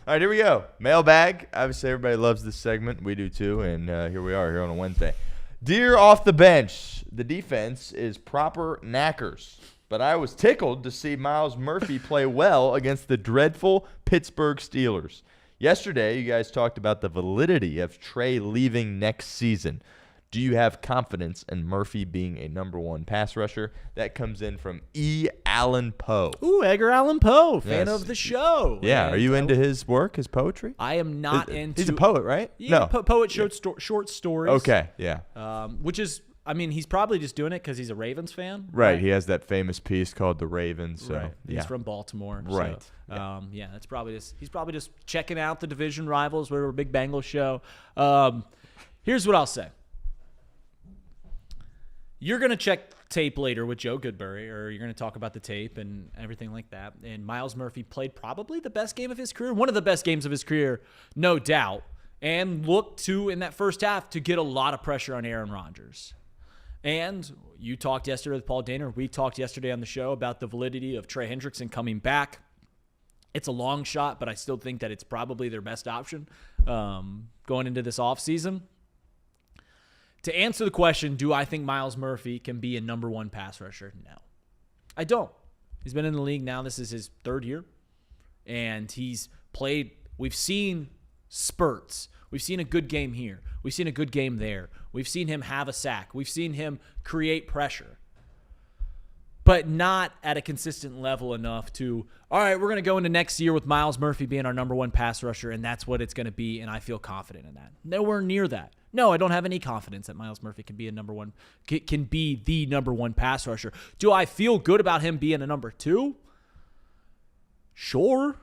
All right, here we go. Mailbag. Obviously, everybody loves this segment. We do too. And here we are here on a Wednesday. Dear off the bench, the defense is proper knackers. But I was tickled to see Myles Murphy play well against the dreadful Pittsburgh Steelers. Yesterday, you guys talked about the validity of Trey leaving next season. Do you have confidence in Murphy being a number one pass rusher? That comes in from E. Allen Poe. Ooh, Edgar Allan Poe, fan Yes. of the show. Yeah, And are you into his work, his poetry? I am not into. He's a poet, right? Yeah, No. poet, short stories. Okay, yeah. Which is, I mean, he's probably just doing it because he's a Ravens fan. Right, he has that famous piece called The Ravens. So, Right. yeah. He's from Baltimore. Right. So, yeah, that's probably just he's probably just checking out the division rivals. We're a big Bengals show. Here's what I'll say. You're going to check tape later with Joe Goodberry, or you're going to talk about the tape and everything like that. And Myles Murphy played probably the best game of his career, one of the best games of his career, no doubt, and looked to, in that first half, to get a lot of pressure on Aaron Rodgers. And you talked yesterday with Paul Dehner. We talked yesterday on the show about the validity of Trey Hendrickson coming back. It's a long shot, but I still think that it's probably their best option going into this offseason. To answer the question, do I think Myles Murphy can be a number one pass rusher? No. I don't. He's been in the league now. This is his third year. And he's played. We've seen spurts. We've seen a good game here. We've seen a good game there. We've seen him have a sack. We've seen him create pressure. But not at a consistent level enough to, all right, we're going to go into next year with Myles Murphy being our number one pass rusher, and that's what it's going to be, and I feel confident in that. Nowhere near that. No, I don't have any confidence that Myles Murphy can be the number one pass rusher. Do I feel good about him being a number two? Sure,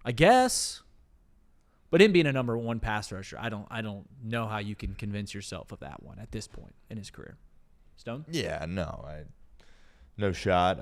I guess. But him being a number one pass rusher, I don't know how you can convince yourself of that one at this point in his career. Stone? Yeah, no shot.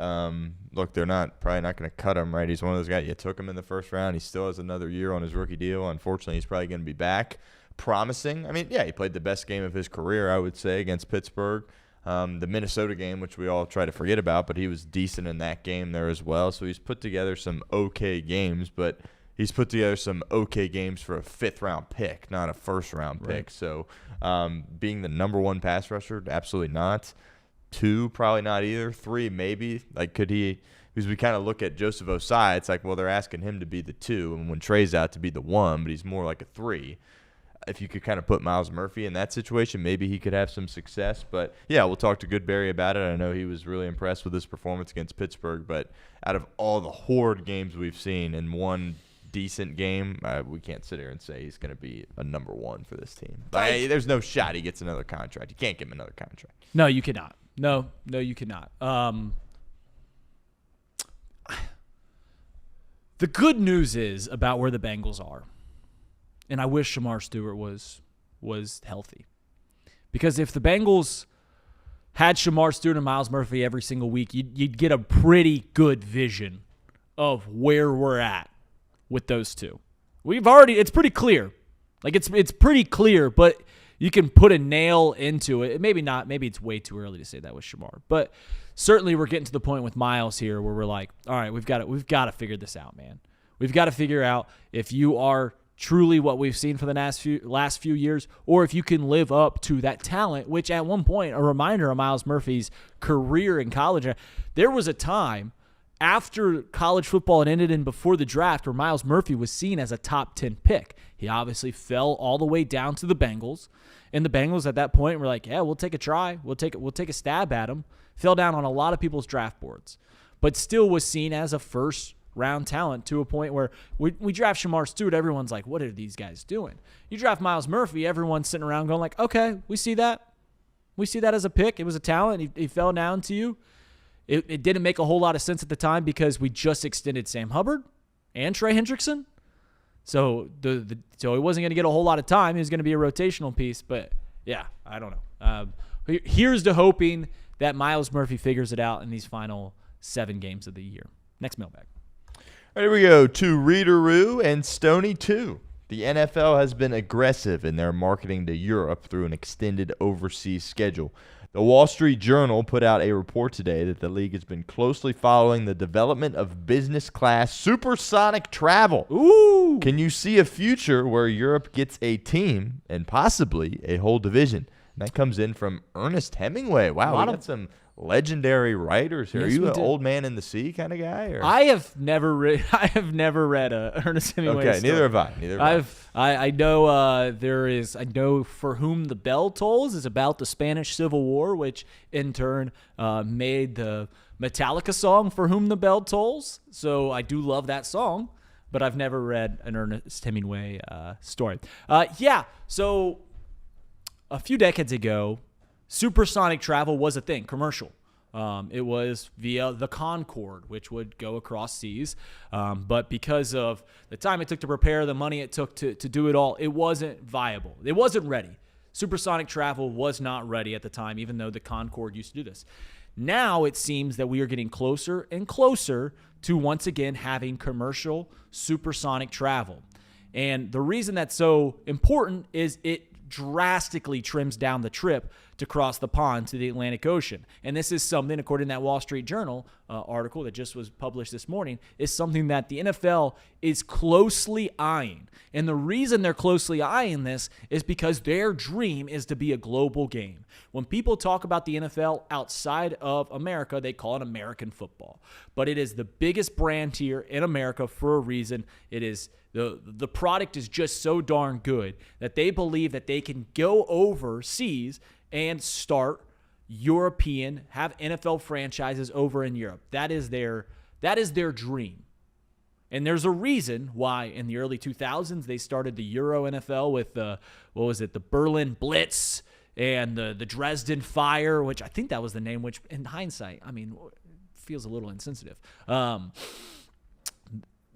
Look, they're probably not going to cut him, right? He's one of those guys. You took him in the first round. He still has another year on his rookie deal. Unfortunately, he's probably going to be back. Promising. I mean, yeah, he played the best game of his career, I would say, against Pittsburgh. The Minnesota game, which we all try to forget about, but he was decent in that game there as well. So he's put together some okay games, but he's put together some okay games for a fifth-round pick, not a first-round pick. So being the number one pass rusher, absolutely not. 2, probably not either. 3, maybe. Like, could he – because we kind of look at Joseph Osai, it's like, well, they're asking him to be the 2, and when Trey's out to be the 1, but he's more like a 3. If you could kind of put Myles Murphy in that situation, maybe he could have some success. But, yeah, we'll talk to Goodberry about it. I know he was really impressed with his performance against Pittsburgh. But out of all the horrid games we've seen in one decent game, we can't sit here and say he's going to be a number one for this team. There's no shot he gets another contract. You can't give him another contract. No, you cannot. No, you cannot. The good news is about where the Bengals are. And I wish Shamar Stewart was healthy. Because if the Bengals had Shamar Stewart and Myles Murphy every single week, you'd get a pretty good vision of where we're at with those two. It's pretty clear. Like it's pretty clear, but you can put a nail into it. Maybe not, maybe it's way too early to say that with Shamar. But certainly we're getting to the point with Myles here where we're like, all right, we've got to figure this out, man. We've got to figure out if you are truly what we've seen for the last few years, or if you can live up to that talent, which at one point, a reminder of Myles Murphy's career in college, there was a time after college football had ended and before the draft where Myles Murphy was seen as a top 10 pick. He obviously fell all the way down to the Bengals, and the Bengals at that point were like, yeah, we'll take a try. We'll take a stab at him. Fell down on a lot of people's draft boards, but still was seen as a first-round talent to a point where we draft Shamar Stewart, everyone's like, what are these guys doing? You draft Myles Murphy, everyone's sitting around going like, okay, we see that. We see that as a pick. It was a talent. He fell down to you. It didn't make a whole lot of sense at the time because we just extended Sam Hubbard and Trey Hendrickson. So so he wasn't going to get a whole lot of time. He was going to be a rotational piece. But, yeah, I don't know. Here's to hoping that Myles Murphy figures it out in these final 7 games of the year. Next mailbag. All right, here we go to Readeroo and Stony 2. The NFL has been aggressive in their marketing to Europe through an extended overseas schedule. The Wall Street Journal put out a report today that the league has been closely following the development of business class supersonic travel. Ooh. Can you see a future where Europe gets a team and possibly a whole division? And that comes in from Ernest Hemingway. Wow, we got some legendary writers here. Yes, Are you we an do. Old Man in the Sea kind of guy? Or? I have never read a Ernest Hemingway Okay, story. neither have I. Neither have I know there is. I know For Whom the Bell Tolls is about the Spanish Civil War, which in turn made the Metallica song For Whom the Bell Tolls. So I do love that song, but I've never read an Ernest Hemingway story. So a few decades ago, supersonic travel was a thing, commercial. It was via the Concorde, which would go across seas. But because of the time it took to prepare, the money it took to do it all, it wasn't viable. It wasn't ready. Supersonic travel was not ready at the time, even though the Concorde used to do this. Now it seems that we are getting closer and closer to once again having commercial supersonic travel. And the reason that's so important is it drastically trims down the trip to cross the pond to the Atlantic Ocean. And this is something, according to that Wall Street Journal article that just was published this morning, is something that the NFL is closely eyeing. And the reason they're closely eyeing this is because their dream is to be a global game. When people talk about the NFL outside of America, they call it American football. But it is the biggest brand here in America for a reason. It is the product is just so darn good that they believe that they can go overseas and start have NFL franchises over in Europe. That is their dream. And there's a reason why in the early 2000s they started the Euro NFL with the Berlin Blitz and the Dresden Fire, which I think that was the name, which in hindsight, I mean, feels a little insensitive.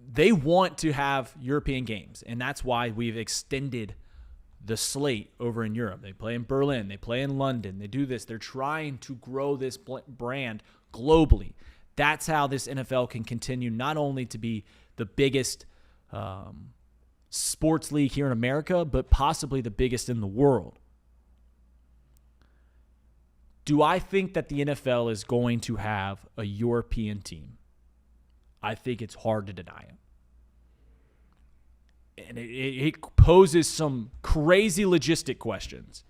They want to have European games, and that's why we've extended the slate over in Europe. They play in Berlin. They play in London. They do this. They're trying to grow this brand globally. That's how this NFL can continue not only to be the biggest sports league here in America, but possibly the biggest in the world. Do I think that the NFL is going to have a European team? I think it's hard to deny it. And it poses some crazy logistic questions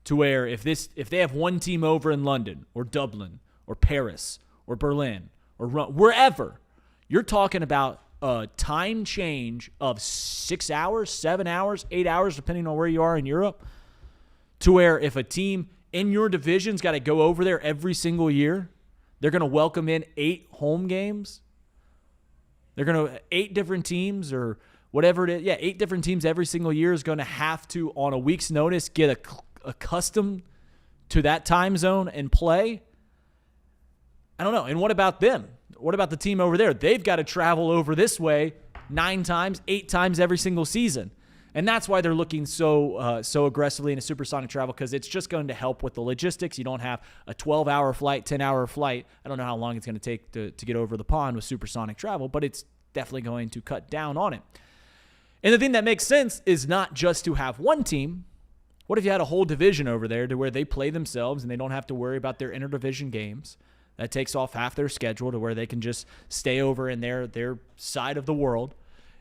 to where if they have one team over in London or Dublin or Paris or Berlin or wherever, you're talking about a time change of 6 hours, 7 hours, 8 hours, depending on where you are in Europe, to where if a team in your division's got to go over there every single year, they're going to welcome in 8 home games. They're going to 8 different teams or whatever it is. Yeah, 8 different teams every single year is going to have to, on a week's notice, get accustomed to that time zone and play. I don't know. And what about them? What about the team over there? They've got to travel over this way 9 times, 8 times every single season. And that's why they're looking so aggressively into supersonic travel, because it's just going to help with the logistics. You don't have a 12-hour flight, 10-hour flight. I don't know how long it's going to take to get over the pond with supersonic travel, but it's definitely going to cut down on it. And the thing that makes sense is not just to have one team. What if you had a whole division over there to where they play themselves and they don't have to worry about their interdivision games? That takes off half their schedule to where they can just stay over in their side of the world.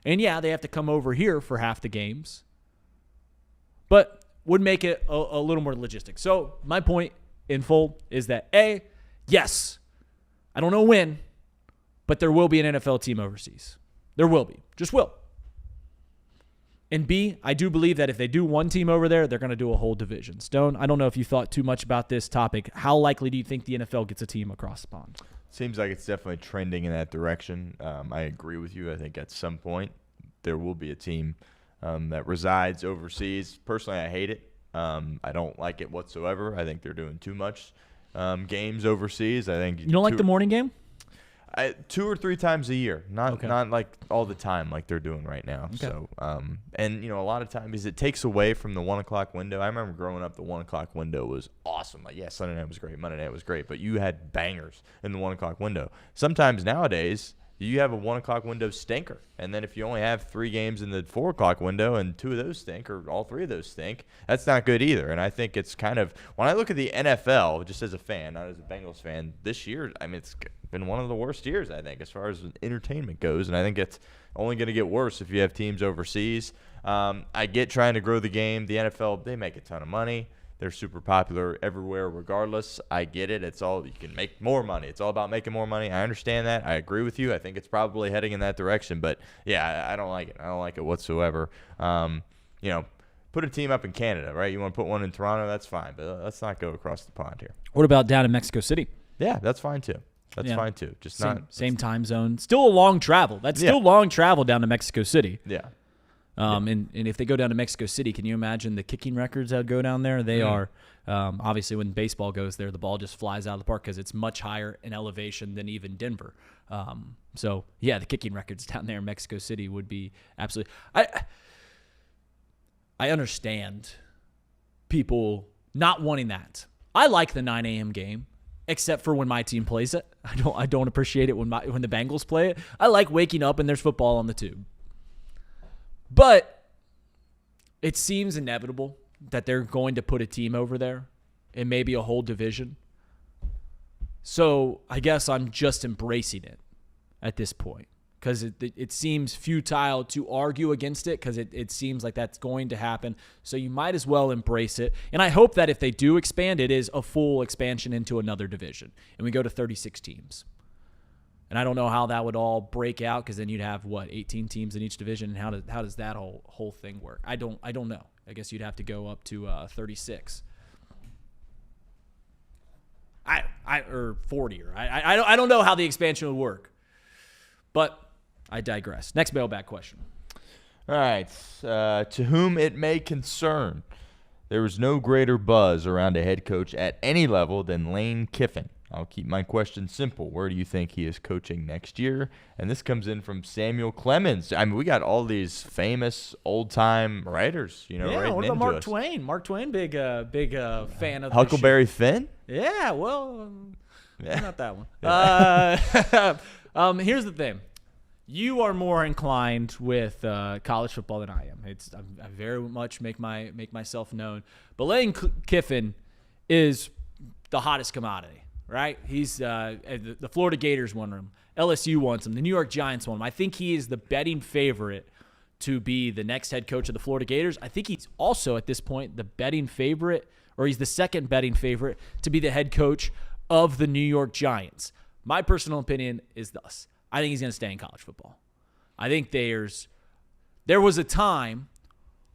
And yeah, they have to come over here for half the games, but would make it a little more logistic. So my point in full is that yes, I don't know when, but there will be an NFL team overseas. There will be. Just will. And B, I do believe that if they do one team over there, they're going to do a whole division. Stone, I don't know if you thought too much about this topic. How likely do you think the NFL gets a team across the pond? Seems like it's definitely trending in that direction. I agree with you. I think at some point there will be a team that resides overseas. Personally, I hate it. I don't like it whatsoever. I think they're doing too much games overseas. I think you don't like the morning game? 2 or 3 times a year, not like all the time like they're doing right now. Okay. So, and a lot of times it takes away from the 1 o'clock window. I remember growing up, the 1 o'clock window was awesome. Like, Sunday night was great, Monday night was great, but you had bangers in the 1 o'clock window. Sometimes nowadays you have a 1 o'clock window stinker. And then if you only have 3 games in the 4 o'clock window and 2 of those stink or all 3 of those stink, that's not good either. And I think it's kind of, when I look at the NFL, just as a fan, not as a Bengals fan, this year, I mean, it's been one of the worst years, I think, as far as entertainment goes. And I think it's only going to get worse if you have teams overseas. I get trying to grow the game. The NFL, they make a ton of money. They're super popular everywhere regardless. I get it. It's all, you can make more money. It's all about making more money. I understand that. I agree with you. I think it's probably heading in that direction. But, yeah, I don't like it. I don't like it whatsoever. Put a team up in Canada, right? You want to put one in Toronto, that's fine. But let's not go across the pond here. What about down in Mexico City? Yeah, that's fine too. That's fine too. Just same time zone. Still a long travel. That's still long travel down to Mexico City. Yeah. And if they go down to Mexico City, can you imagine the kicking records that would go down there? They are obviously when baseball goes there, the ball just flies out of the park because it's much higher in elevation than even Denver. The kicking records down there in Mexico City would be absolutely. I understand people not wanting that. I like the 9 a.m. game, except for when my team plays it. I don't appreciate it when the Bengals play it. I like waking up and there's football on the tube. But it seems inevitable that they're going to put a team over there and maybe a whole division. So I guess I'm just embracing it at this point because it seems futile to argue against it because it seems like that's going to happen. So you might as well embrace it. And I hope that if they do expand, it is a full expansion into another division. And we go to 36 teams. And I don't know how that would all break out because then you'd have 18 teams in each division, and how does that whole thing work? I don't know. I guess you'd have to go up to 36. Or 40 or I don't know how the expansion would work. But I digress. Next mailbag question. All right. To whom it may concern, there was no greater buzz around a head coach at any level than Lane Kiffin. I'll keep my question simple. Where do you think he is coaching next year? And this comes in from Samuel Clemens. I mean, we got all these famous old-time writers, what about Mark Twain? Mark Twain, big fan of Huckleberry Finn? Yeah, well, not that one. Here's the thing. You are more inclined with college football than I am. I very much make myself known. But Lane Kiffin is the hottest commodity. Right? He's the Florida Gators want him. LSU wants him. The New York Giants want him. I think he is the betting favorite to be the next head coach of the Florida Gators. I think he's also at this point the betting favorite, or he's the second betting favorite to be the head coach of the New York Giants. My personal opinion is thus. I think he's going to stay in college football. I think there was a time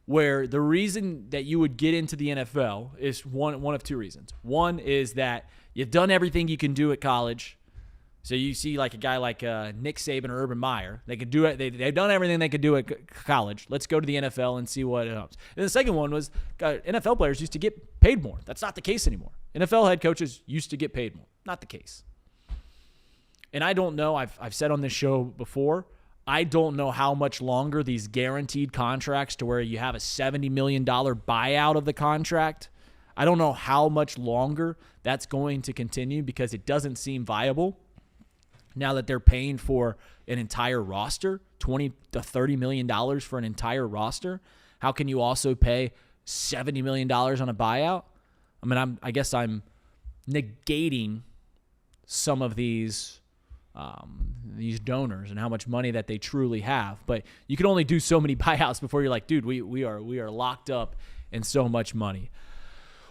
where the reason that you would get into the NFL is one of two reasons. One is that you've done everything you can do at college. So you see like a guy like Nick Saban or Urban Meyer. They could do it. They've done everything they could do at college. Let's go to the NFL and see what happens. And the second one was NFL players used to get paid more. That's not the case anymore. NFL head coaches used to get paid more. Not the case. And I don't know. I've said on this show before, I don't know how much longer these guaranteed contracts to where you have a $70 million buyout of the contract. I don't know how much longer that's going to continue because it doesn't seem viable now that they're paying for an entire roster, $20 to $30 million for an entire roster. How can you also pay $70 million on a buyout? I mean, I guess I'm negating some of these donors and how much money that they truly have. But you can only do so many buyouts before you're like, dude, we are locked up in so much money.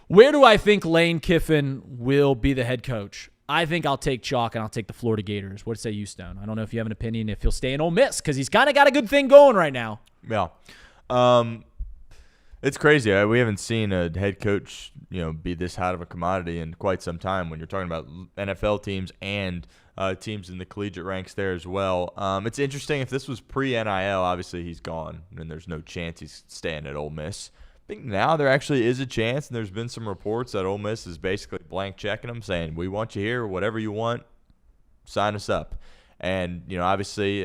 Where do I think Lane Kiffin will be the head coach? I think I'll take chalk and I'll take the Florida Gators. What say you, Stone? I don't know if you have an opinion if he'll stay in Ole Miss because he's kind of got a good thing going right now. Yeah. It's crazy. We haven't seen a head coach, be this hot of a commodity in quite some time when you're talking about NFL teams and teams in the collegiate ranks there as well. It's interesting. If this was pre-NIL, obviously he's gone, and there's no chance he's staying at Ole Miss. I think now there actually is a chance, and there's been some reports that Ole Miss is basically blank checking him, saying, we want you here, whatever you want, sign us up. And, obviously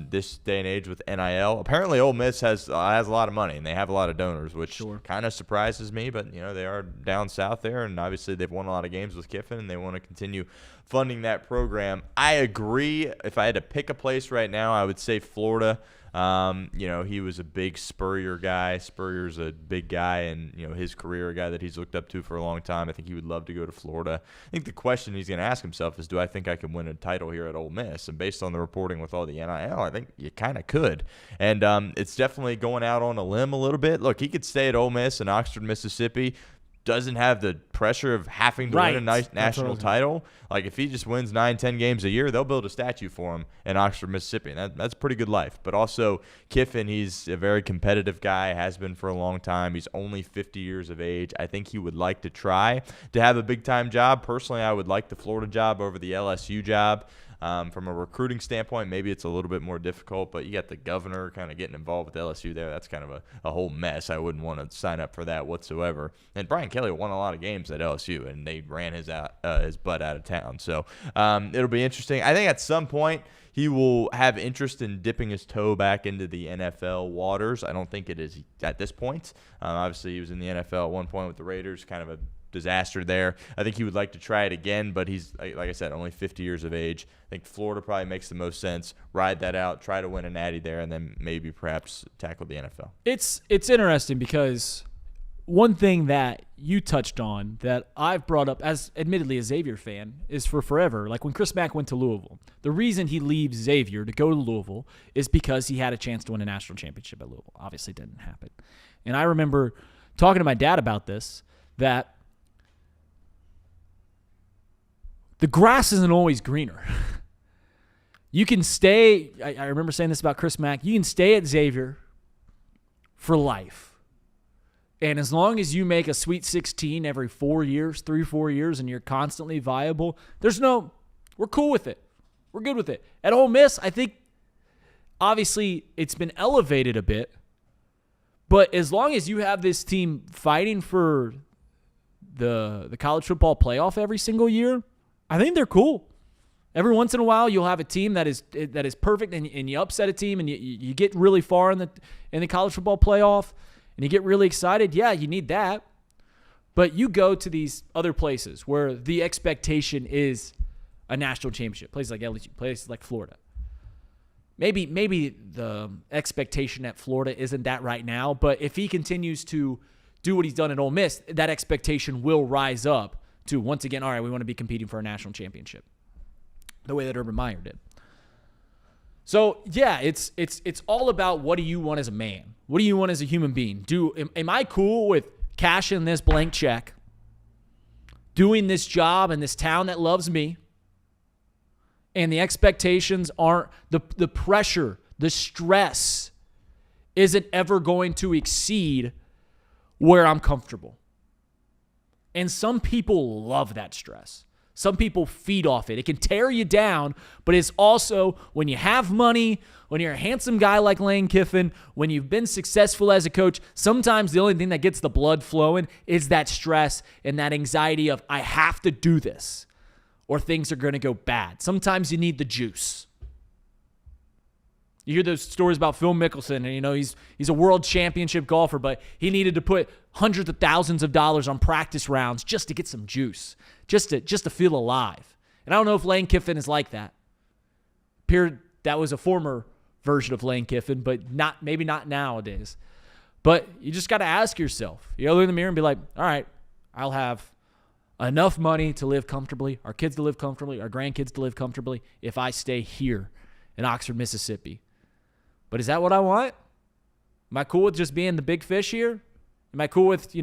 this day and age with NIL, apparently Ole Miss has a lot of money and they have a lot of donors, which kind of surprises me. But, they are down south there, and obviously they've won a lot of games with Kiffin, and they want to continue funding that program. I agree. If I had to pick a place right now, I would say Florida. He was a big Spurrier guy. Spurrier's a big guy, and, his career, a guy that he's looked up to for a long time. I think he would love to go to Florida. I think the question he's going to ask himself is, do I think I can win a title here at Ole Miss? And based on the reporting with all the NIL, I think you kind of could. And it's definitely going out on a limb a little bit. Look, he could stay at Ole Miss in Oxford, Mississippi. Doesn't have the pressure of having to win a nice national title. Like, if he just wins 9-10 games a year, they'll build a statue for him in Oxford, Mississippi. And that's a pretty good life. But also, Kiffin, he's a very competitive guy, has been for a long time. He's only 50 years of age. I think he would like to try to have a big-time job. Personally, I would like the Florida job over the LSU job. From a recruiting standpoint, maybe it's a little bit more difficult, but you got the governor kind of getting involved with LSU there. That's kind of a whole mess. I wouldn't want to sign up for that whatsoever. And Brian Kelly won a lot of games at LSU, and they ran his butt out of town. So it'll be interesting. I think at some point he will have interest in dipping his toe back into the NFL waters. I don't think it is at this point. Obviously, he was in the NFL at one point with the Raiders, kind of a disaster there. I think he would like to try it again, but he's, like I said, only 50 years of age. I think Florida probably makes the most sense. Ride that out, try to win a natty there, and then maybe perhaps tackle the NFL. It's interesting because one thing that you touched on that I've brought up as admittedly a Xavier fan is for forever. Like when Chris Mack went to Louisville, the reason he leaves Xavier to go to Louisville is because he had a chance to win a national championship at Louisville. Obviously didn't happen. And I remember talking to my dad about this, that the grass isn't always greener. You can stay, I remember saying this about Chris Mack, you can stay at Xavier for life. And as long as you make a Sweet 16 every 4 years, 3-4 years, and you're constantly viable, we're cool with it. We're good with it. At Ole Miss, I think, obviously, it's been elevated a bit. But as long as you have this team fighting for the college football playoff every single year, I think they're cool. Every once in a while, you'll have a team that is perfect, and you upset a team, and you get really far in the college football playoff, and you get really excited. Yeah, you need that. But you go to these other places where the expectation is a national championship, places like LSU, places like Florida. Maybe the expectation at Florida isn't that right now, but if he continues to do what he's done at Ole Miss, that expectation will rise up to, once again, all right, we want to be competing for a national championship, the way that Urban Meyer did. So, yeah, it's all about what do you want as a man? What do you want as a human being? Am I cool with cashing this blank check, doing this job in this town that loves me, and the expectations aren't, the pressure, the stress isn't ever going to exceed where I'm comfortable? And some people love that stress. Some people feed off it. It can tear you down, but it's also when you have money, when you're a handsome guy like Lane Kiffin, when you've been successful as a coach, sometimes the only thing that gets the blood flowing is that stress and that anxiety of, I have to do this or things are going to go bad. Sometimes you need the juice. You hear those stories about Phil Mickelson, and he's a world championship golfer, but he needed to put hundreds of thousands of dollars on practice rounds just to get some juice, just to feel alive. And I don't know if Lane Kiffin is like that. That was a former version of Lane Kiffin, but maybe not nowadays. But you just got to ask yourself. You got to look in the mirror and be like, all right, I'll have enough money to live comfortably, our kids to live comfortably, our grandkids to live comfortably if I stay here in Oxford, Mississippi. But is that what I want? Am I cool with just being the big fish here? Am I cool with,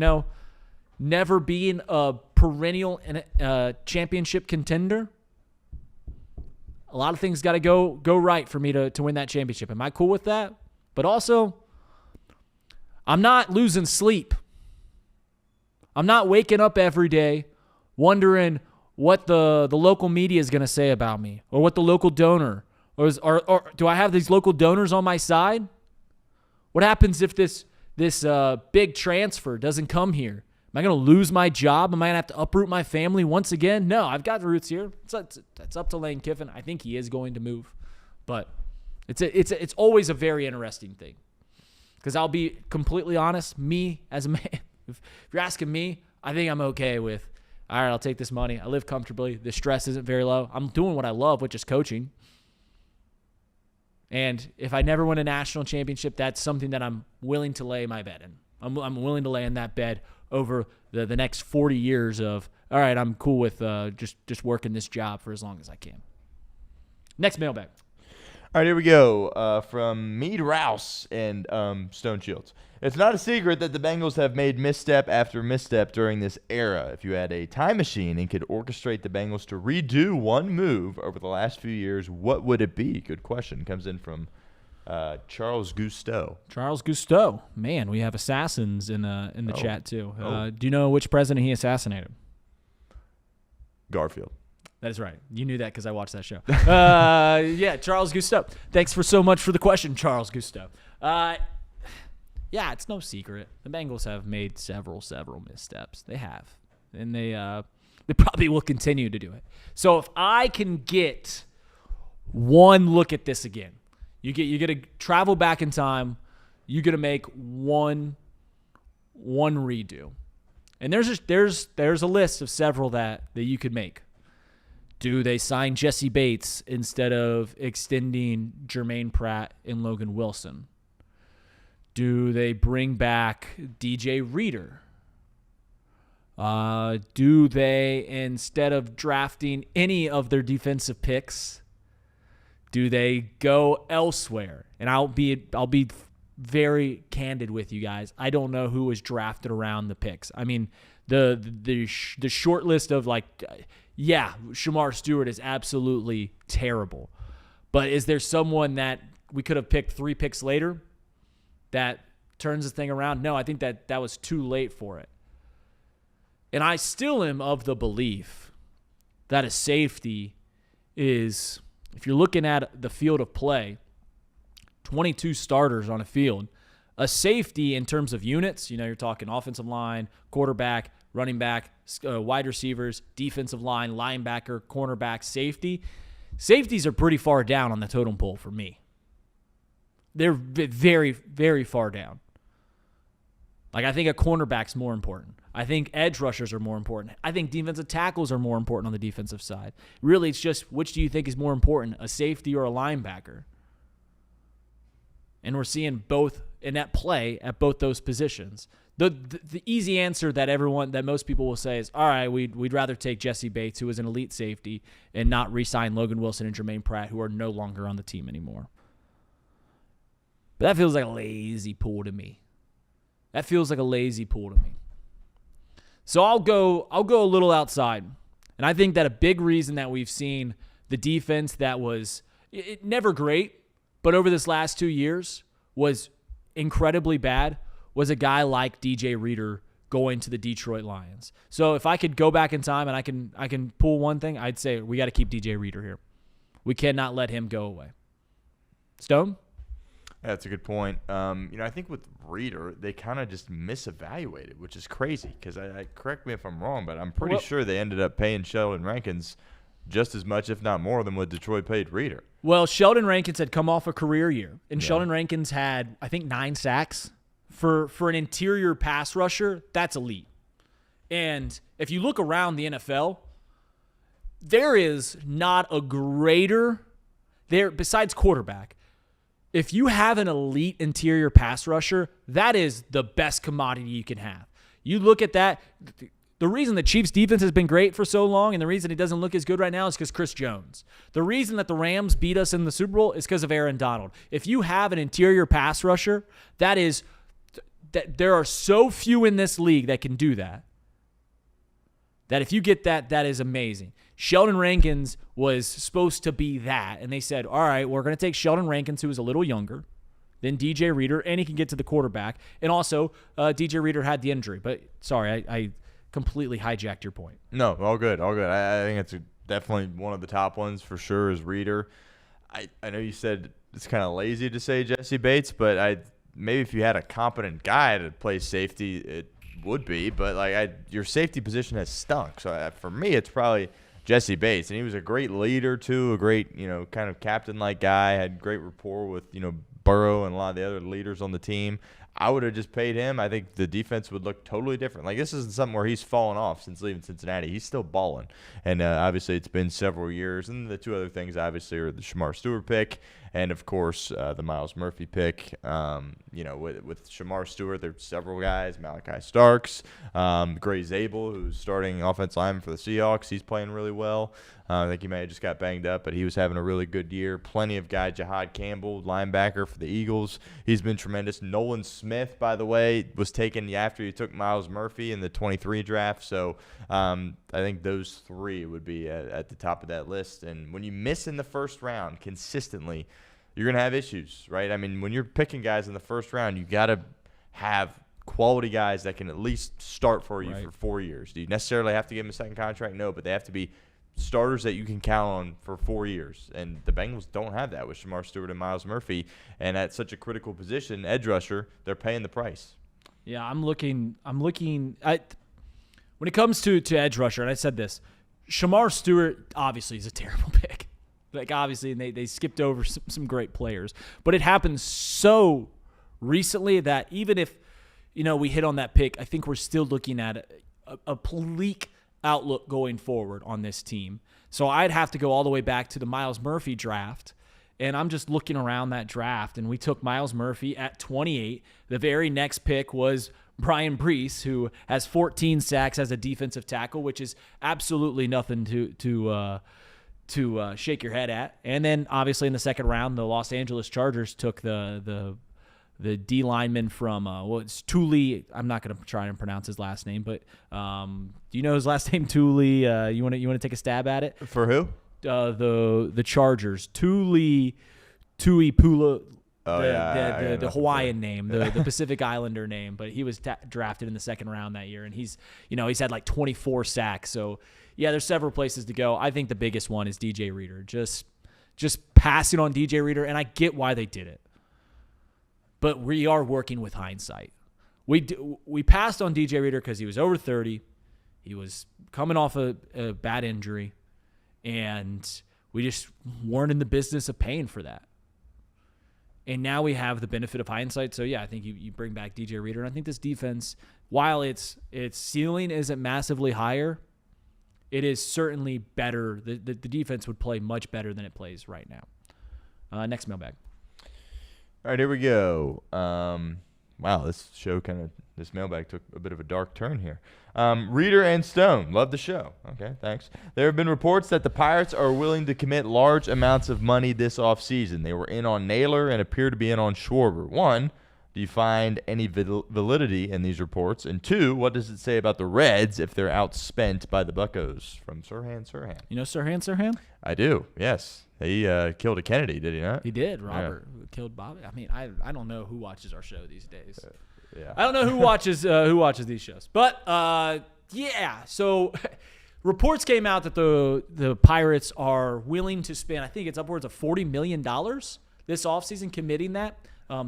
never being a perennial championship contender? A lot of things got to go right for me to win that championship. Am I cool with that? But also, I'm not losing sleep. I'm not waking up every day wondering what the local media is going to say about me or what the local donor or do I have these local donors on my side? What happens if this big transfer doesn't come here? Am I going to lose my job? Am I going to have to uproot my family once again? No, I've got roots here. It's up to Lane Kiffin. I think he is going to move. But it's always a very interesting thing. Because I'll be completely honest, me as a man, if you're asking me, I think I'm okay with, all right, I'll take this money. I live comfortably. The stress isn't very low. I'm doing what I love, which is coaching. And if I never win a national championship, that's something that I'm willing to lay my bed in. I'm willing to lay in that bed over the next 40 years of, all right, I'm cool with just working this job for as long as I can. Next mailbag. All right, here we go. From Mead Rouse and Stone Shields. It's not a secret that the Bengals have made misstep after misstep during this era. If you had a time machine and could orchestrate the Bengals to redo one move over the last few years, what would it be? Good question. Comes in from Charles Gusteau. Charles Gusteau. Man, we have assassins in the chat too. Do you know which president he assassinated? Garfield. That is right. You knew that because I watched that show. Yeah, Charles Gusteau. Thanks so much for the question, Charles Gusteau. Yeah, it's no secret. The Bengals have made several missteps. They have. And they probably will continue to do it. So if I can get one look at this again, you get to travel back in time, you get to make one redo. And there's a list of several that you could make. Do they sign Jesse Bates instead of extending Jermaine Pratt and Logan Wilson? Do they bring back DJ Reader? Do they, instead of drafting any of their defensive picks, do they go elsewhere? And I'll be very candid with you guys. I don't know who was drafted around the picks. I mean, the short list of Shamar Stewart is absolutely terrible. But is there someone that we could have picked 3 picks later that turns the thing around? No, I think that was too late for it. And I still am of the belief that a safety is, if you're looking at the field of play, 22 starters on a field, a safety in terms of units, you're talking offensive line, quarterback, running back, wide receivers, defensive line, linebacker, cornerback, safety. Safeties are pretty far down on the totem pole for me. They're very, very far down. I think a cornerback's more important. I think edge rushers are more important. I think defensive tackles are more important on the defensive side. Really, it's just which do you think is more important, a safety or a linebacker? And we're seeing both in that play at both those positions. The easy answer that most people will say is, all right, we'd rather take Jesse Bates, who is an elite safety, and not re-sign Logan Wilson and Jermaine Pratt, who are no longer on the team anymore. But that feels like a lazy pull to me. So I'll go a little outside. And I think that a big reason that we've seen the defense that was never great, but over this last 2 years was incredibly bad, was a guy like DJ Reader going to the Detroit Lions. So if I could go back in time and I can pull one thing, I'd say we got to keep DJ Reader here. We cannot let him go away. Stone? That's a good point. I think with Reader, they kind of just misevaluated, which is crazy because I correct me if I'm wrong, but I'm pretty sure they ended up paying Sheldon Rankins just as much, if not more, than what Detroit paid Reader. Well, Sheldon Rankins had come off a career year, and Sheldon Rankins had, I think, 9 sacks. For an interior pass rusher, that's elite. And if you look around the NFL, there is not a greater there besides quarterback. If you have an elite interior pass rusher, that is the best commodity you can have. You look at that. The reason the Chiefs' defense has been great for so long and the reason it doesn't look as good right now is because Chris Jones. The reason that the Rams beat us in the Super Bowl is because of Aaron Donald. If you have an interior pass rusher, that there are so few in this league that can do that. That if you get that is amazing. Sheldon Rankins was supposed to be that, and they said, all right, we're going to take Sheldon Rankins, who is a little younger than DJ Reader, and he can get to the quarterback. And also, DJ Reader had the injury. But, sorry, I completely hijacked your point. No, all good. I think it's definitely one of the top ones for sure is Reader. I know you said it's kind of lazy to say Jesse Bates, but maybe if you had a competent guy to play safety, it would be. But your safety position has stunk. So for me, it's probably Jesse Bates, and he was a great leader too, a great, kind of captain-like guy, had great rapport with, Burrow and a lot of the other leaders on the team. I would have just paid him. I think the defense would look totally different. Like, this isn't something where he's fallen off since leaving Cincinnati. He's still balling. And obviously it's been several years. And the two other things, obviously, are the Shamar Stewart pick and, of course, the Myles Murphy pick. With Shamar Stewart, there's several guys. Malachi Starks, Gray Zabel, who's starting offensive lineman for the Seahawks. He's playing really well. I think he may have just got banged up, but he was having a really good year. Plenty of guys. Jahad Campbell, linebacker for the Eagles. He's been tremendous. Nolan Smith, by the way, was taken after he took Myles Murphy in the 23 draft. So I think those three would be at the top of that list. And when you miss in the first round consistently, you're going to have issues, right? I mean, when you're picking guys in the first round, you got to have quality guys that can at least start for you for 4 years. Do you necessarily have to give them a second contract? No, but they have to be starters that you can count on for 4 years. And the Bengals don't have that with Shamar Stewart and Myles Murphy. And at such a critical position, edge rusher, they're paying the price. Yeah, I'm looking at when it comes to edge rusher, and I said this, Shamar Stewart obviously is a terrible pick. Like, obviously, and they skipped over some great players. But it happened so recently that even if, we hit on that pick, I think we're still looking at a bleak outlook going forward on this team. So I'd have to go all the way back to the Myles Murphy draft. And I'm just looking around that draft, and we took Myles Murphy at 28. The very next pick was Brian Brees, who has 14 sacks as a defensive tackle, which is absolutely nothing to shake your head at. And then obviously in the second round, the Los Angeles Chargers took the D lineman from it's Thule. I'm not going to try and pronounce his last name, but do you know his last name? Thule. You want to take a stab at it? For who? The Chargers. Tui Pula. The Hawaiian name, the Pacific Islander name, but he was drafted in the second round that year, and he's had like 24 sacks. So yeah, there's several places to go. I think the biggest one is DJ Reader. Just passing on DJ Reader, and I get why they did it, but we are working with hindsight. We passed on DJ Reader because he was over 30, he was coming off a bad injury, and we just weren't in the business of paying for that. And now we have the benefit of hindsight. So, yeah, I think you bring back DJ Reader. And I think this defense, while its ceiling isn't massively higher, it is certainly better. The defense would play much better than it plays right now. Next mailbag. All right, here we go. Wow, this mailbag took a bit of a dark turn here. Reader and Stone, love the show. Okay, thanks. There have been reports that the Pirates are willing to commit large amounts of money this offseason. They were in on Naylor and appear to be in on Schwarber. 1, do you find any validity in these reports? And 2, what does it say about the Reds if they're outspent by the Buccos? From Sirhan. You know Sirhan? I do, yes. He killed a Kennedy, did he not? He did. Robert killed Bobby. I mean, I don't know who watches our show these days. Yeah. I don't know who watches these shows. But yeah. So reports came out that the Pirates are willing to spend, I think it's upwards of $40 million this offseason, committing that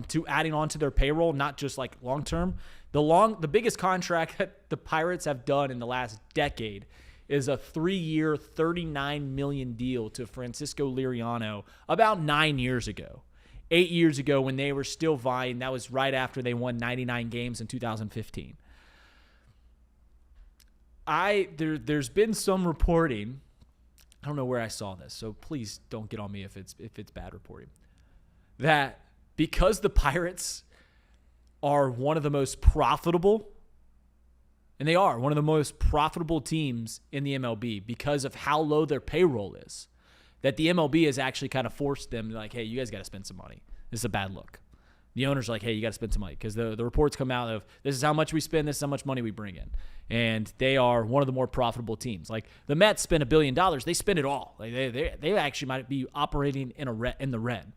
to adding on to their payroll, not just like long term. The biggest contract that the Pirates have done in the last decade is a 3-year, $39 million deal to Francisco Liriano about 9 years ago. 8 years ago when they were still vying. That was right after they won 99 games in 2015. There's been some reporting. I don't know where I saw this, so please don't get on me if it's bad reporting. That because the Pirates are one of the most profitable, and they are one of the most profitable teams in the MLB because of how low their payroll is, that the MLB has actually kind of forced them to like, hey, you guys got to spend some money. This is a bad look. The owner's like, hey, you got to spend some money because the reports come out of this is how much we spend, this is how much money we bring in. And they are one of the more profitable teams. Like the Mets spend $1 billion. They spend it all. Like they actually might be operating in the red.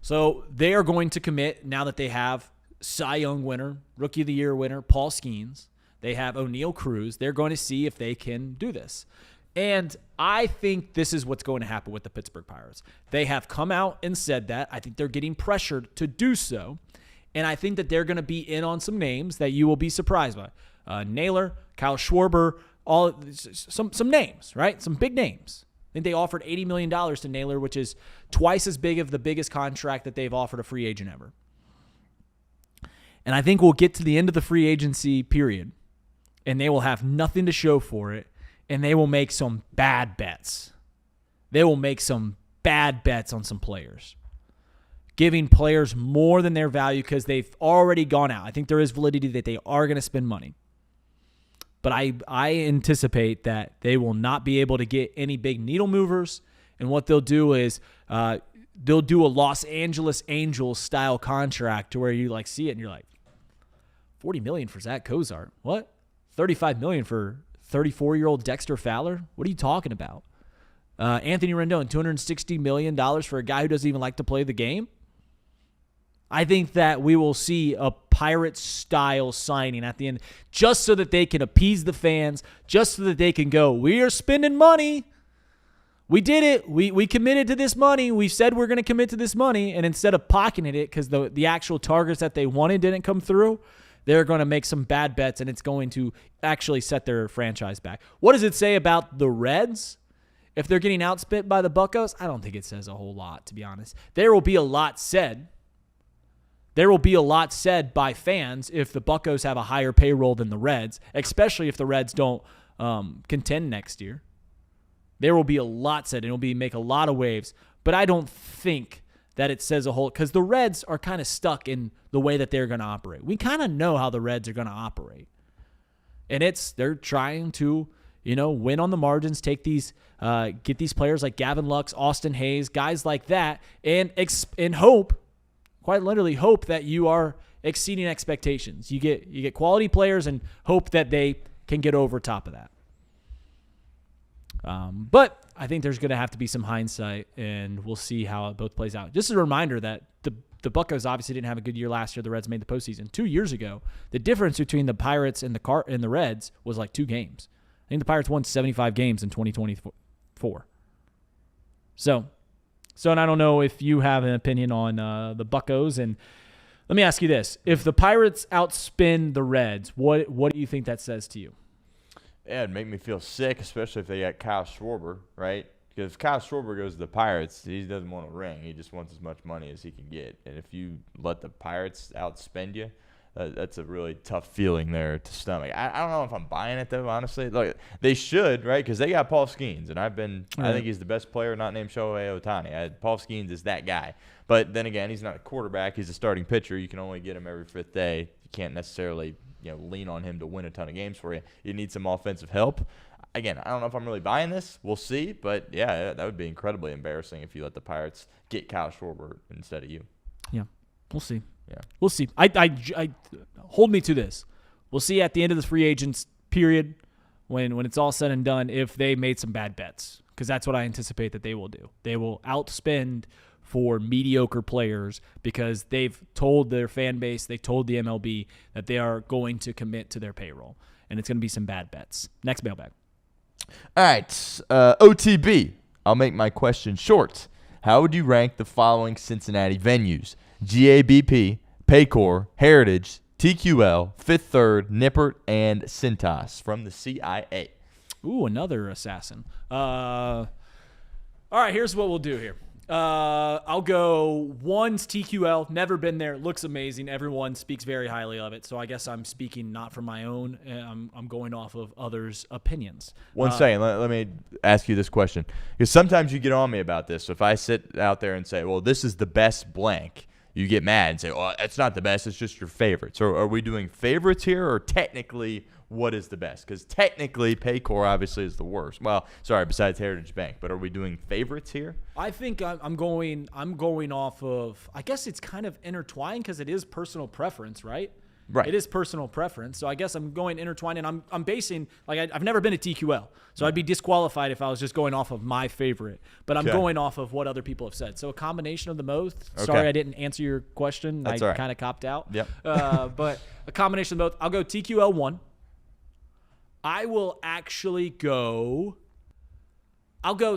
So they are going to commit now that they have Cy Young winner, Rookie of the Year winner, Paul Skeens. They have O'Neal Cruz. They're going to see if they can do this. And I think this is what's going to happen with the Pittsburgh Pirates. They have come out and said that. I think they're getting pressured to do so. And I think that they're going to be in on some names that you will be surprised by. Naylor, Kyle Schwarber, some names, right? Some big names. I think they offered $80 million to Naylor, which is twice as big of the biggest contract that they've offered a free agent ever. And I think we'll get to the end of the free agency period, and they will have nothing to show for it, and they will make some bad bets. They will make some bad bets on some players, giving players more than their value because they've already gone out. I think there is validity that they are going to spend money. But I anticipate that they will not be able to get any big needle movers. And what they'll do is they'll do a Los Angeles Angels style contract to where you like see it and you're like, $40 million for Zach Cozart. What? $35 million for 34-year-old Dexter Fowler? What are you talking about? Anthony Rendon, $260 million for a guy who doesn't even like to play the game? I think that we will see a Pirates-style signing at the end just so that they can appease the fans, just so that they can go, we are spending money. We did it. We committed to this money. We said we're going to commit to this money. And instead of pocketing it because the actual targets that they wanted didn't come through, they're going to make some bad bets, and it's going to actually set their franchise back. What does it say about the Reds? If they're getting outspent by the Buccos, I don't think it says a whole lot, to be honest. There will be a lot said. There will be a lot said by fans if the Buccos have a higher payroll than the Reds, especially if the Reds don't contend next year. There will be a lot said, and it will make a lot of waves. But I don't think that it says a whole, because the Reds are kind of stuck in the way that they're going to operate. We kind of know how the Reds are going to operate. And they're trying to, win on the margins, take these, get these players like Gavin Lux, Austin Hayes, guys like that, and hope, quite literally hope that you are exceeding expectations. You get quality players and hope that they can get over top of that. But I think there's going to have to be some hindsight, and we'll see how it both plays out. Just a reminder that the Buccos obviously didn't have a good year last year. The Reds made the postseason 2 years ago. The difference between the Pirates and the Reds was like 2 games. I think the Pirates won 75 games in 2024. So, and I don't know if you have an opinion on the Buccos. And let me ask you this: if the Pirates outspin the Reds, what do you think that says to you? Yeah, it'd make me feel sick, especially if they got Kyle Schwarber, right? Because if Kyle Schwarber goes to the Pirates, he doesn't want a ring. He just wants as much money as he can get. And if you let the Pirates outspend you, that's a really tough feeling there to stomach. I don't know if I'm buying it, though, honestly. Look, they should, right? Because they got Paul Skeens, and I think he's the best player not named Shohei Ohtani. Paul Skeens is that guy. But then again, he's not a quarterback. He's a starting pitcher. You can only get him every 5th day. You can't necessarily lean on him to win a ton of games for you. You need some offensive help. Again, I don't know if I'm really buying this. We'll see. But, yeah, that would be incredibly embarrassing if you let the Pirates get Kyle Schwarber instead of you. Yeah, we'll see. Yeah, we'll see. I hold me to this. We'll see at the end of the free agents period when it's all said and done if they made some bad bets, because that's what I anticipate that they will do. They will outspend for mediocre players because they've told their fan base, they told the MLB that they are going to commit to their payroll, and it's going to be some bad bets. Next mailbag. All right, OTB. I'll make my question short. How would you rank the following Cincinnati venues? GABP, Paycor, Heritage, TQL, Fifth Third, Nippert, and Cintas from the CIA. Ooh, another assassin. All right, here's what we'll do here. I'll go 1's TQL. Never been there. Looks amazing. Everyone speaks very highly of it. So I guess I'm speaking not from my own. I'm going off of others' opinions. One second. Let me ask you this question. Because sometimes you get on me about this. So if I sit out there and say, well, this is the best blank, you get mad and say, well, it's not the best. It's just your favorites. So are we doing favorites here, or technically what is the best? Because technically Paycor obviously is the worst. Well, sorry, besides Heritage Bank. But are we doing favorites here? I think I'm going off of, I guess it's kind of intertwined because it is personal preference, right? Right. It is personal preference. So I guess I'm going intertwined, and I'm basing, like, I've never been to TQL. So I'd be disqualified if I was just going off of my favorite. But I'm going off of what other people have said. So a combination of the both. Okay. Sorry I didn't answer your question. That's I all right. kind of copped out. Yep. But a combination of both. I'll go TQL 1. I will actually go.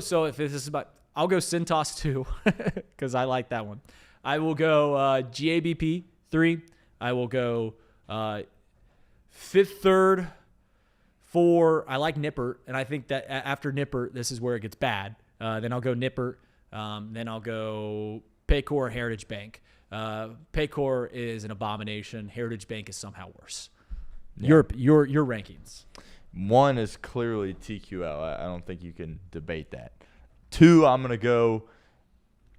So if this is about, I'll go Cintas 2 because I like that one. I will go GABP 3. I will go Fifth Third I like Nippert, and I think that after Nippert, this is where it gets bad. Then I'll go Nippert. Then I'll go Paycor, Heritage Bank. Paycor is an abomination. Heritage Bank is somehow worse. Yeah. Your rankings. 1 is clearly TQL. I don't think you can debate that. 2, I'm gonna go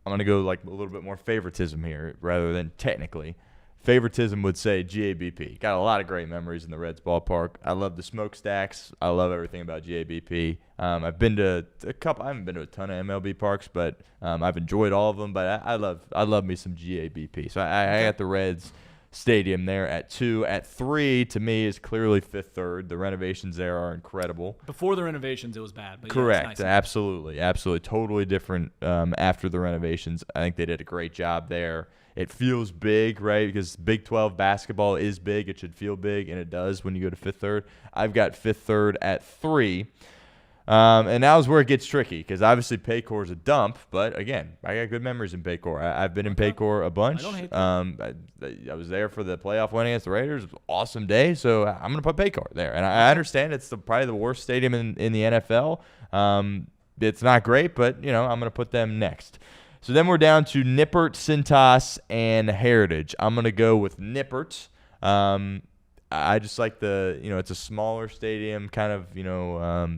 like a little bit more favoritism here rather than technically. Favoritism would say GABP. Got a lot of great memories in the Reds ballpark. I love the smokestacks. I love everything about GABP. I've been to a couple. I haven't been to a ton of MLB parks, but I've enjoyed all of them. But I love me some GABP. So I got the Reds Stadium there at 2. At 3, to me, is clearly Fifth Third. The renovations there are incredible. Before the renovations, it was bad. But Correct. Yeah, it's nice. Absolutely. Totally different after the renovations. I think they did a great job there. It feels big, right? Because Big 12 basketball is big. It should feel big, and it does when you go to Fifth Third. I've got Fifth Third at 3. And now is where it gets tricky because obviously Paycor is a dump. But, again, I got good memories in Paycor. I've been in Paycor a bunch. I don't hate that. I was there for the playoff win against the Raiders. It was an awesome day, so I'm going to put Paycor there. And I understand it's probably the worst stadium in the NFL. It's not great, but, I'm going to put them next. So then we're down to Nippert, Cintas, and Heritage. I'm going to go with Nippert. I just like it's a smaller stadium, kind of,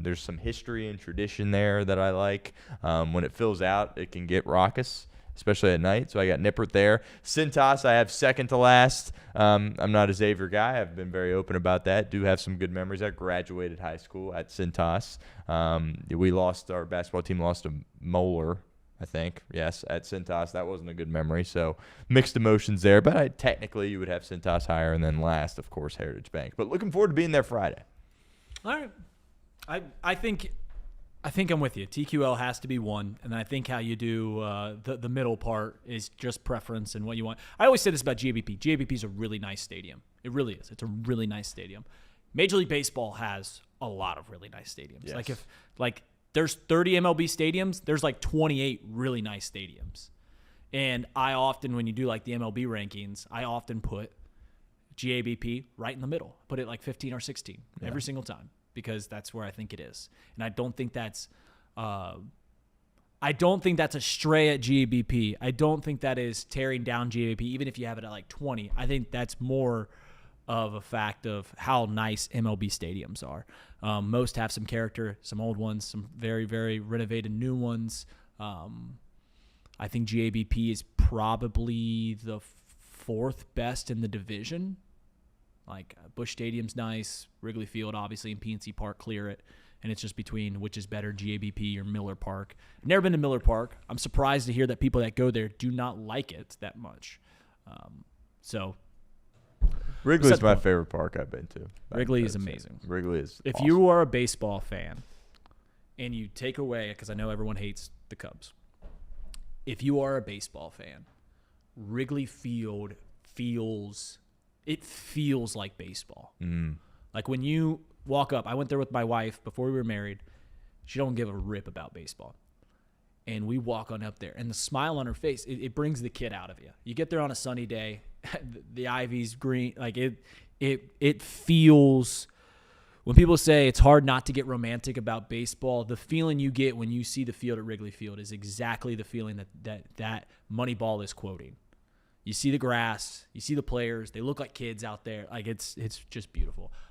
there's some history and tradition there that I like. When it fills out, it can get raucous, especially at night. So I got Nippert there. Cintas, I have second to last. I'm not a Xavier guy. I've been very open about that. Do have some good memories. I graduated high school at Cintas. Our basketball team lost to Moeller, I think, yes, at Cintas. That wasn't a good memory, so mixed emotions there. But technically, you would have Cintas higher, and then last, of course, Heritage Bank. But looking forward to being there Friday. All right, I think I'm with you. TQL has to be 1, and I think how you do the middle part is just preference and what you want. I always say this about GABP. GABP is a really nice stadium. It really is. It's a really nice stadium. Major League Baseball has a lot of really nice stadiums. Yes. There's 30 MLB stadiums, there's 28 really nice stadiums. And I often, when you do the MLB rankings, I often put GABP right in the middle. Put it 15 or 16 every single time because that's where I think it is. And I don't think that's a stray at GABP. I don't think that is tearing down GABP, even if you have it at 20. I think that's more of a fact of how nice MLB stadiums are. Most have some character, some old ones, some very, very renovated new ones. I think GABP is probably the 4th best in the division. Busch Stadium's nice. Wrigley Field, obviously, and PNC Park clear it. And it's just between which is better, GABP or Miller Park. I've never been to Miller Park. I'm surprised to hear that people that go there do not like it that much. Wrigley's my favorite park I've been to. Wrigley is amazing. Wrigley is If awesome. you are a baseball fan and you take away, because I know everyone hates the Cubs, if you are a baseball fan, Wrigley Field feels like baseball. When you walk up, I went there with my wife before we were married. She don't give a rip about baseball. And we walk on up there, and the smile on her face, it brings the kid out of you. You get there on a sunny day, the ivy's green, it feels. When people say it's hard not to get romantic about baseball, the feeling you get when you see the field at Wrigley Field is exactly the feeling that Moneyball is quoting. You see the grass, you see the players, they look like kids out there. It's just beautiful.